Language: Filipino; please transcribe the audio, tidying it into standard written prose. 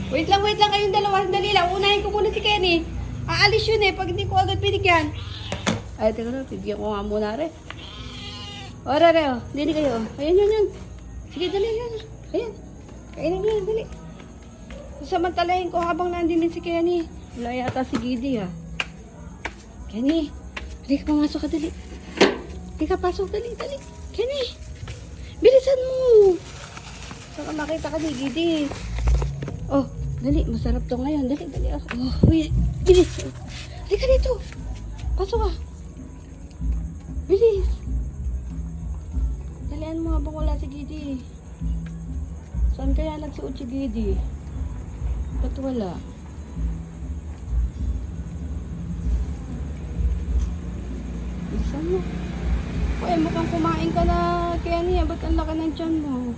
Wait lang kayong dalawa. Sandali lang. Unahin ko muna si Kenny. Aalis yun eh, pag hindi ko agad binigyan. Ay, teka na, bibigyan ko nga muna rin. O, rare, o. Dili kayo. Ayan, yun. Sige, dali, yan. Ayan. Kainin niyo, dali. Samantalahin ko habang nandun din si Kenny. Wala yata si Gidi, ha. Kenny, halika, pumasok ka, dali. Halika, pasok, dali. Kenny, bilisan mo. Saka makita ka ni Gidi. Oh, dali, masarap to ngayon. Dali. Oh, wait, bilis. Halika dito. Pasok ka. Bilis. Dalian mo habang wala si Gidi. Saan kaya nagsuot si Gidi? Ba't wala? Bilisan mo. Uy, mukhang kumain ka na, Kenny. Ba't ang laki ng tiyan mo?